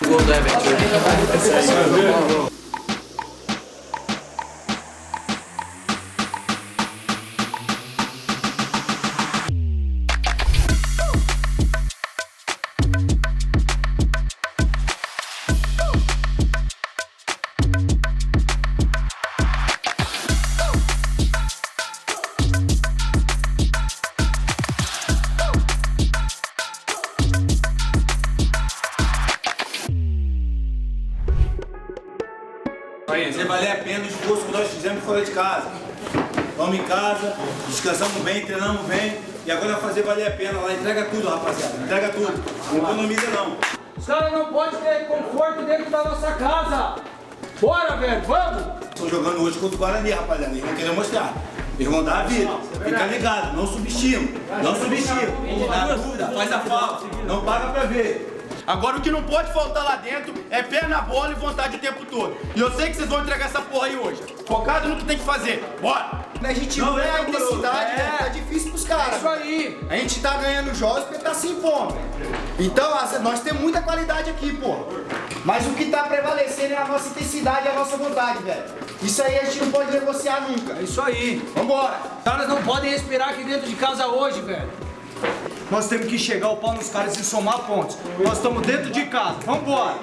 gol do Everton. Vai valer a pena o esforço que nós fizemos fora de casa. Vamos em casa, descansamos bem, treinamos bem e agora vai fazer valer a pena lá. Entrega tudo, rapaziada. Entrega tudo. Não economiza não. Os caras não podem ter conforto dentro da nossa casa. Bora, velho, vamos! Estão jogando hoje contra o Guarani, rapaziada. Eles vão querer mostrar. Eles vão dar a vida. Fica ligado, não subestima. Não subestima. Na dúvida, faz a falta. Não paga pra ver. Agora o que não pode faltar lá dentro é pé na bola e vontade o tempo todo. E eu sei que vocês vão entregar essa porra aí hoje. Focado no que tem que fazer. Bora! A gente não vê a intensidade, né? Tá difícil pros caras. Isso aí! A gente tá ganhando jogos porque tá se impondo. Então, nós temos muita qualidade aqui, pô. Mas o que tá prevalecendo é a nossa intensidade e a nossa vontade, velho. Isso aí a gente não pode negociar nunca. É isso aí! Vambora! Os caras não podem respirar aqui dentro de casa hoje, velho. Nós temos que chegar o pau nos caras e somar pontos. Nós estamos dentro de casa. Vambora!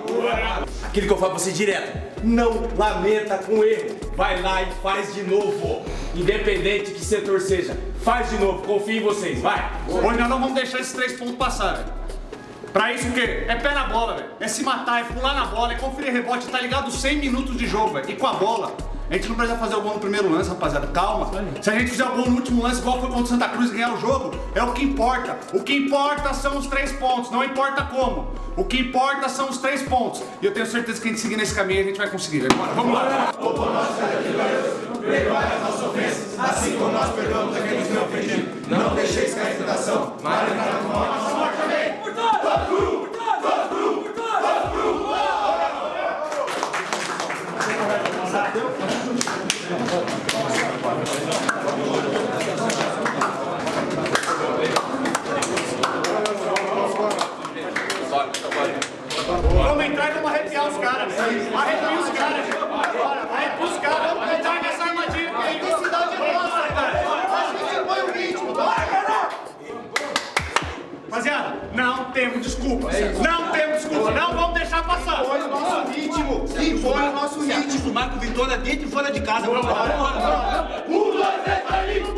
Aquilo que eu falo pra você direto. Não lamenta com erro. Vai lá e faz de novo. Independente que setor seja. Faz de novo. Confio em vocês. Vai. Hoje nós não vamos deixar esses 3 pontos passar, velho. Pra isso o quê? É pé na bola, velho. É se matar, é pular na bola, é conferir rebote. Tá ligado 100 minutos de jogo, velho. E com a bola. A gente não precisa fazer o gol no primeiro lance, rapaziada. Calma. Se a gente fizer o gol no último lance, igual foi contra o Santa Cruz e ganhar o jogo, é o que importa. O que importa são os 3 pontos, não importa como. O que importa são os 3 pontos. E eu tenho certeza que a gente seguir nesse caminho, a gente vai conseguir. Bora, vamos lá. Perdoai as nossas ofensas, assim como nós perdoamos aqueles que nos ofendiam. Não deixeis cair em tentação, mas livrai-nos do mal. Nossa morte também. Todo cru! Todo cru! Todo cru! Vamos entrar e vamos arrepiar os caras. Arrepia os caras. Arrepia os caras. Vamos entrar nessa armadilha. A intensidade é nossa, cara. A gente põe o ritmo. Vai, cara! Rapaziada, não temos desculpa. Não temos desculpa. Não vamos deixar passar. Põe o nosso ritmo. E põe o nosso ritmo. Acostumar com vitória dentro e fora de casa. Um, dois, três, vai, limpo!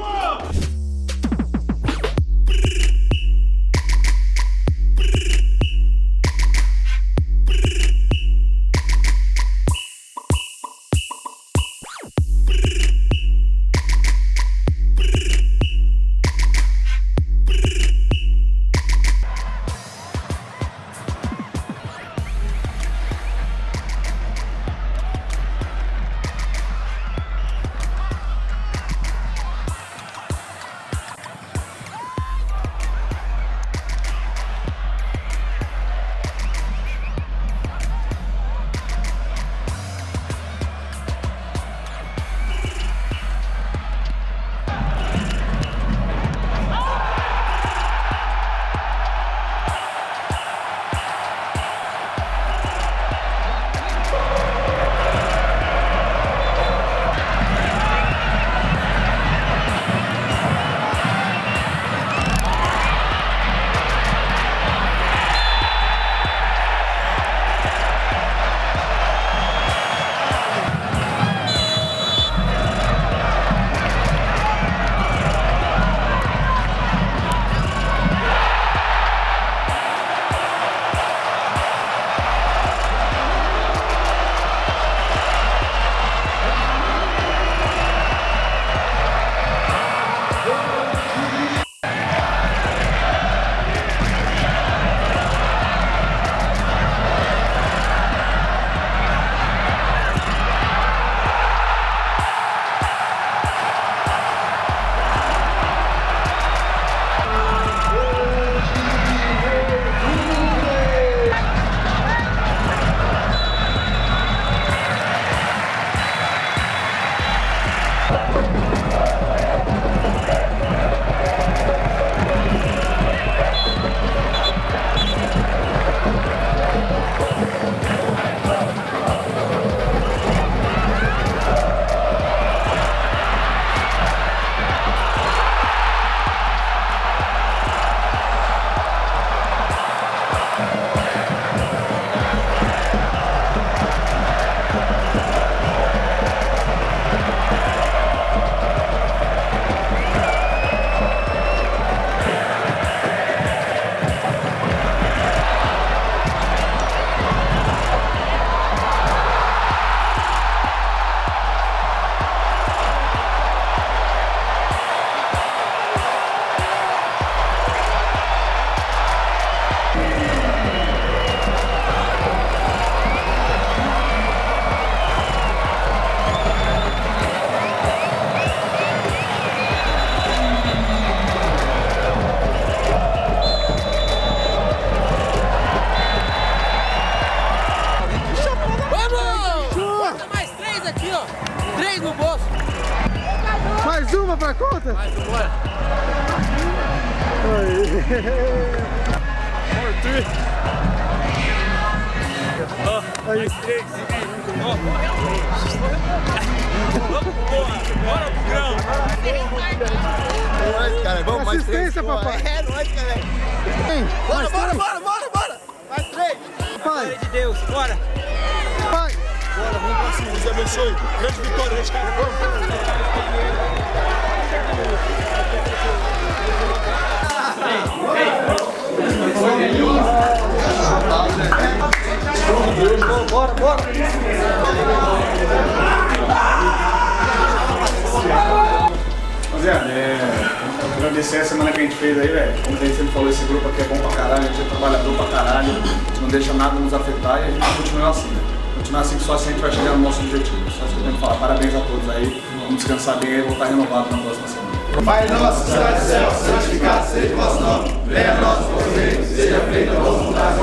pra conta? Vai, vambora. Aí. Bora pro grão. É nóis, cara. Vamos mais 3. Assistência, papai. É nóis, cara. Bora. Mais 3. Pai. De Deus, bora. Pai. Bora, vamos pra cima. Deus abençoe. Grande vitória, gente. Bora. Rapaziada, agradecer a semana que a gente fez aí, velho. Como a gente sempre falou, esse grupo aqui é bom pra caralho, a gente é trabalhador pra caralho, a gente não deixa nada nos afetar e a gente continua assim, né? Continuar assim que só assim a gente vai chegar no nosso objetivo. Só isso que eu tenho que falar. Parabéns a todos aí, vamos descansar bem e voltar renovado na próxima semana. Pai nosso, que estás no céu, santificado seja o vosso nome. Venha a nós o vosso reino, seja feita a vossa vontade.